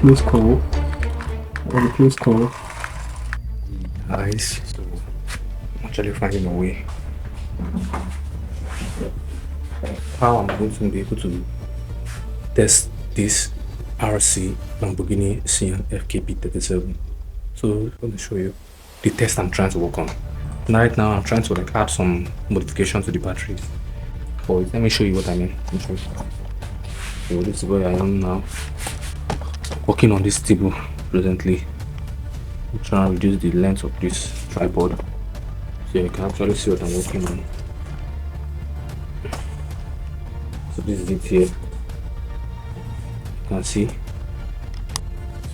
close call. On a close call. Nice. So I'm actually finding a way how I'm going to be able to test this R&C Lamborghini Sian FKP37. So let me show you the test I'm trying to work on. Right now I'm trying to like add some modification to the batteries. But let me show you what I mean. So this is where I am now, working on this table presently. I'm trying to reduce the length of this tripod so you can actually see what I'm working on. So this is it here. You can see.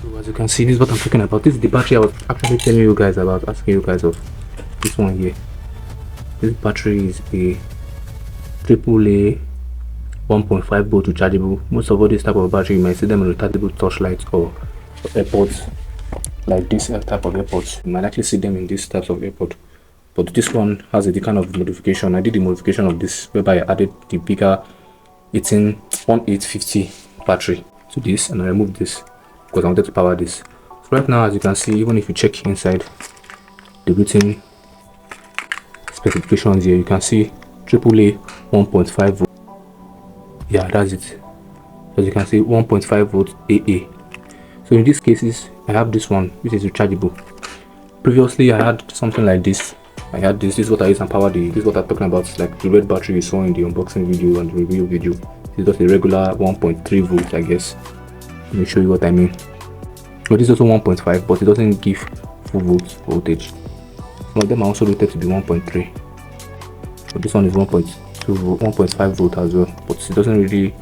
So as you can see, this is what I'm talking about. This is the battery I was actually telling you guys about, asking you guys of. This one here. This battery is a AAA 1.5 volt rechargeable. Most of all this type of battery, you might see them in rechargeable torchlights or AirPods, like this type of AirPods. You might actually see them in these types of AirPods. But this one has a kind of modification. I did the modification of this whereby I added the bigger 1850 battery to this, and I removed this because I wanted to power this. So right now, as you can see, even if you check inside the written specifications here, you can see AAA 1.5 volt. Yeah, that's it. As you can see, 1.5 volt AA. So in these cases, I have this one which is rechargeable. Previously I had something like this. I had this is what I use and power this is what I'm talking about, like the red battery you saw in the unboxing video and the review video. This is just a regular 1.3 volt, I guess. Let me show you what I mean. But this is also 1.5, but it doesn't give full voltage. Some of them are also rated to be 1.3. But this one is 1.2 1.5 volt as well, but it doesn't really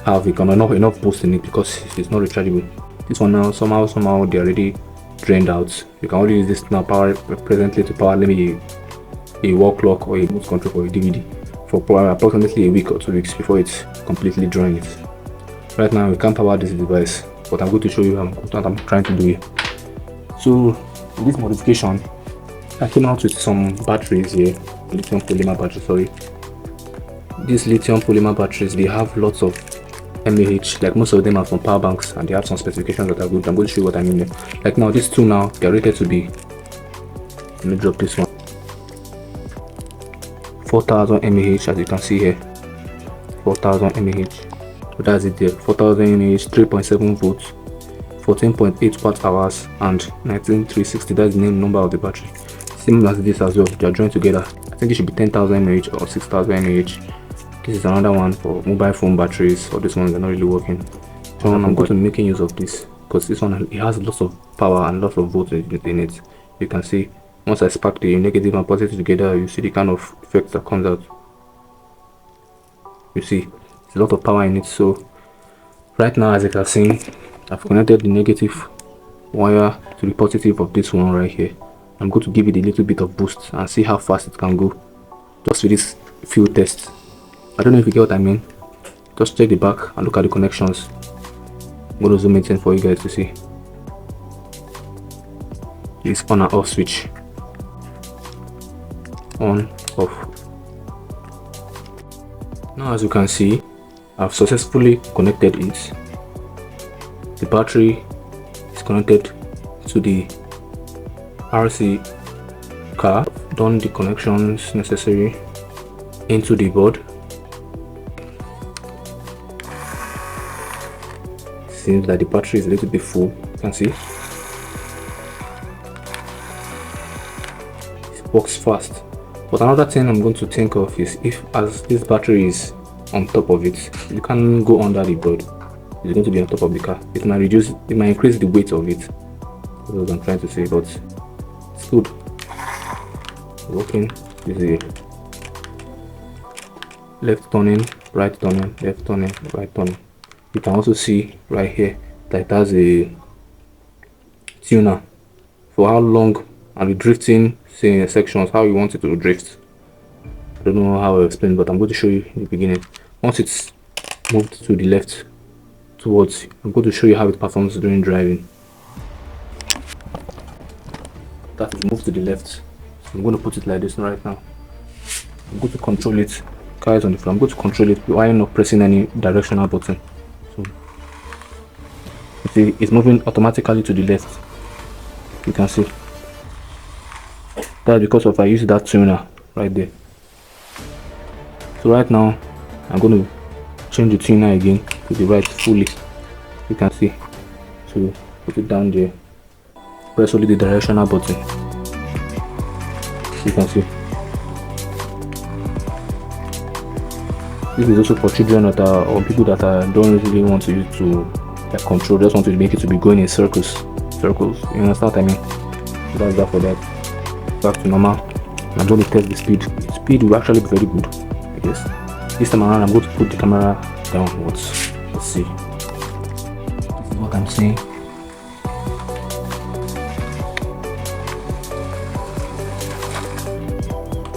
have enough boost in it because it's not rechargeable. This one now somehow they're already drained out. You can only use this now presently to power maybe a wall clock or a remote control for a DVD for approximately a week or 2 weeks before it's completely drained. Right now we can't power this device, but I'm going to show you what I'm trying to do here. So this modification, I came out with some batteries here, lithium polymer battery, sorry. These lithium polymer batteries, they have lots of mAh, like most of them are from power banks, and they have some specifications that are good. I'm going to show you what I mean there. Like now these two now, they're rated to be, let me drop this one, 4000 mAh, as you can see here, 4000 mAh. So that's it there, 4000 mAh, 3.7 volts, 14.8 watt hours, and 19360. That's the number of the battery. Same as this as well, they are joined together. I think it should be 10,000 mAh or 6,000 mAh. This is another one for mobile phone batteries, or this one they're not really working. So I'm going to be making use of this because this one, it has lots of power and lots of voltage in it. You can see once I spark the negative and positive together, you see the kind of effect that comes out. You see there's a lot of power in it. So right now, as you can see, I've connected the negative wire to the positive of this one right here. I'm going to give it a little bit of boost and see how fast it can go just with this field test. I don't know if you get what I mean. Just check the back and look at the connections. I'm going to zoom it in for you guys to see. This on and off switch. On, off. Now as you can see, I've successfully connected it. The battery is connected to the R&C car. Done the connections necessary into the board. Seems that the battery is a little bit full, you can see. It works fast. But another thing I'm going to think of is, if as this battery is on top of it, you can't go under the board. It's going to be on top of the car. It might increase the weight of it. That's what I'm trying to say, but it's good. Working. This is left turning, right turning, left turning, right turning. You can also see right here that it has a tuner for how long and the drifting, say, sections, how you want it to drift. I don't know how I explain, but I'm going to show you in the beginning. Once it's moved to the left towards, I'm going to show you how it performs during driving. That is moved to the left. So I'm going to put it like this right now. I'm going to control it. Car is on the floor. I'm going to control it while not pressing any directional button. So see it's moving automatically to the left. You can see that's because of I used that tuner right there. So right now I'm going to change the tuner again to the right fully. You can see. So put it down there, press only the directional button. You can see this is also for children that are, or people that are don't really want to use to like control, just want to make it to be going in circles. You understand what I mean? So that's that for that. Back to normal. I'm going to test the speed. Speed will actually be very good, I guess. This time around I'm going to put the camera downwards. Let's see. This is what I'm saying.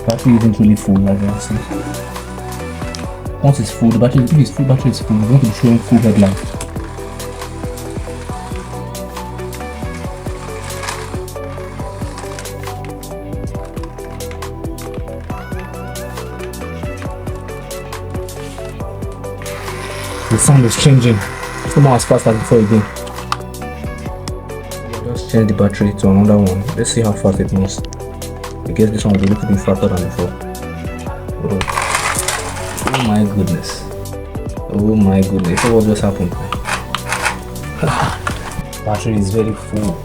Battery isn't really full, as you can see. Once it's full, the battery, if it's full, battery is full, we're going to be showing full headline. The sound is changing. It's not as fast as before again. Just change the battery to another one. Let's see how fast it moves. I guess this one will be a little bit faster than before. Oh my goodness. Oh my goodness. So what just happened? Battery is very full.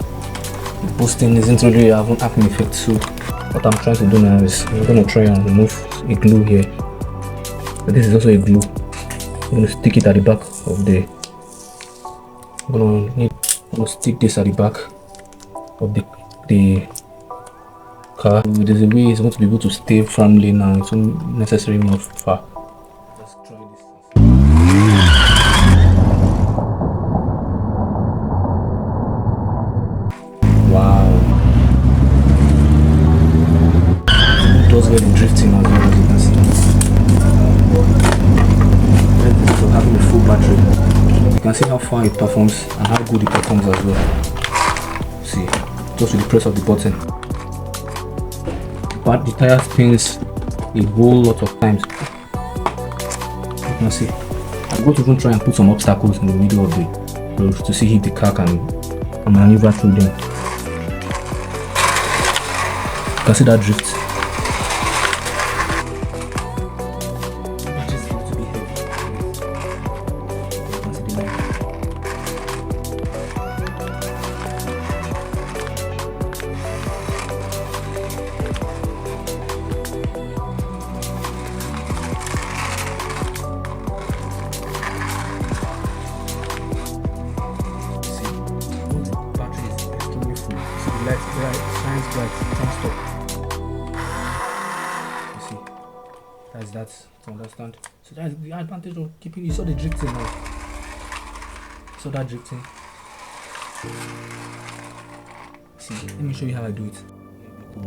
The boosting isn't really having an effect. So what I'm trying to do now is I'm going to try and remove a glue here. But this is also a glue. I'm going to stick it at the back of the. I'm going to stick this at the back of the car. There's a way it's going to be able to stay firmly now. It's not necessarily move far. Let's try this. Wow. It does get the drifting as well, as you can see. So having a full battery, you can see how far it performs and how good it performs as well. See, just with the press of the button. But the tire spins a whole lot of times. You can see. I'm going to even try and put some obstacles in the middle of the road to see if the car can maneuver through them. You can see that drift. That to understand. So that's the advantage of keeping. You saw the drifting now. So that drifting. See, let me show you how I do it.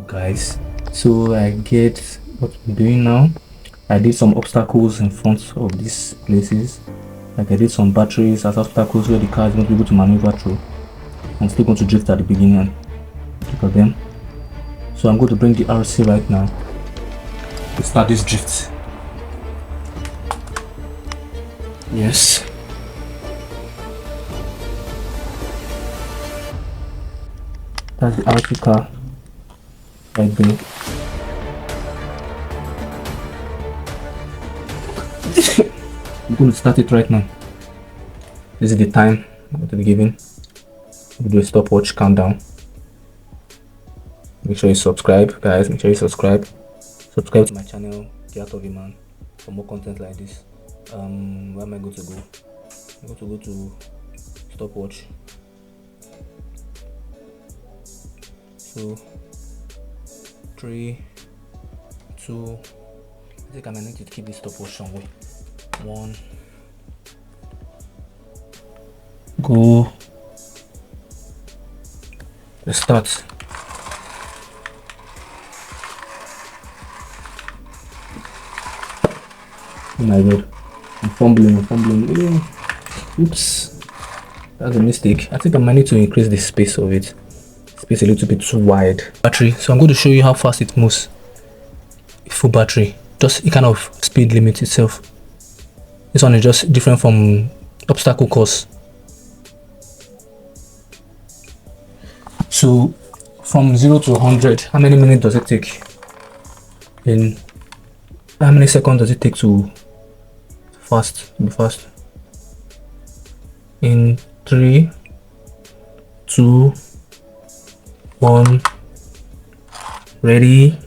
Guys, so I get what I'm doing now. I did some obstacles in front of these places. Like I did some batteries as obstacles where the car is going to be able to maneuver through. I'm still going to drift at the beginning. Look at them. So I'm going to bring the R&C right now to start this drift. Yes. That's the R&C car right there. I'm going to start it right now. This is the time I'm going to be giving. We'll do a stopwatch countdown. Make sure you subscribe, guys. Make sure you subscribe. Subscribe to my channel, Get Out of a Man, for more content like this. Where am I going to go? I'm going to go to stopwatch. So 3, 2. I think I might need to keep this stopwatch somewhere. 1. Go. Let's start. Oh my god, I'm fumbling. Oops, that's a mistake. I think I might need to increase the space of it. Space a little bit too wide. Battery, so I'm going to show you how fast it moves. Full battery, just it kind of speed limit itself. This one is just different from obstacle course. So from 0 to 100, how many minutes does it take? In how many seconds does it take to be fast? In 3, 2, 1, ready.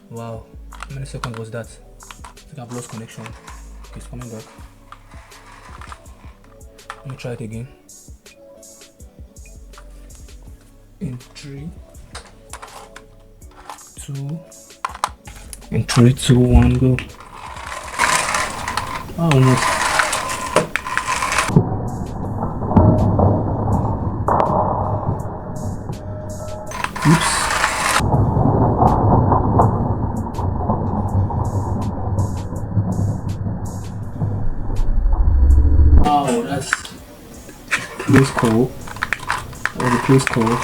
Wow, how many seconds was that? I think I've lost connection. Okay, it's coming back. Let me try it again. In 3, 2, in 3, 2, 1, go. Oh, almost. Oops. Wow, that's cool. That was cool.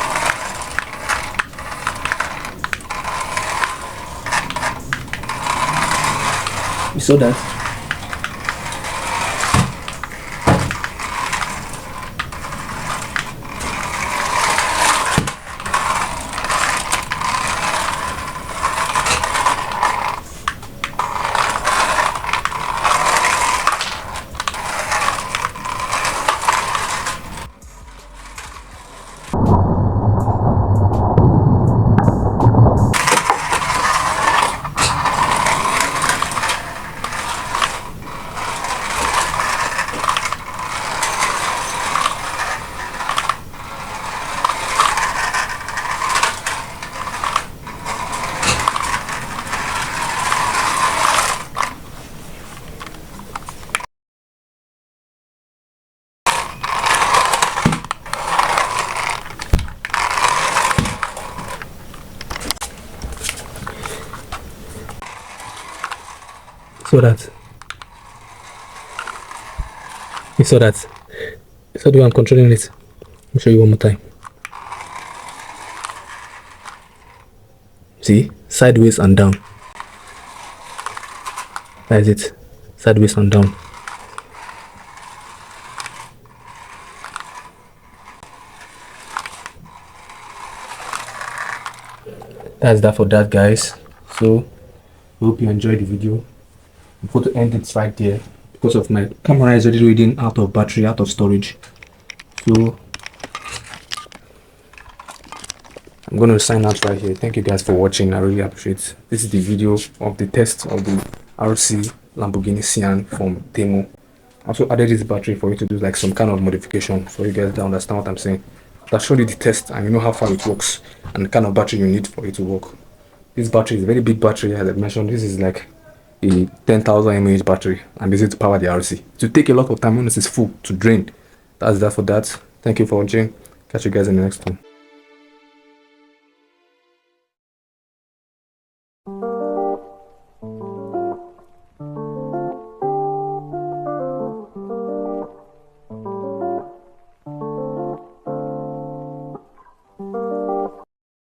You saw that? So that you saw that. You saw the way I'm controlling it. Let me show you one more time. See, sideways and down. That is it. Sideways and down. That's that for that, guys. So hope you enjoyed the video. I'm going to end it right there because of my camera is already reading out of battery, out of storage. So I'm going to sign out right here. Thank you guys for watching. I really appreciate it. This is the video of the test of the R&C Lamborghini Sian from Temu. I also added this battery for you to do like some kind of modification for you guys to understand what I'm saying. I'll show you the test and you know how far it works and the kind of battery you need for it to work. This battery is a very big battery, as I mentioned. This is like a 10,000 mAh battery and this is to power the R&C. It will take a lot of time when this is full to drain. That's that for that. Thank you for watching. Catch you guys in the next one.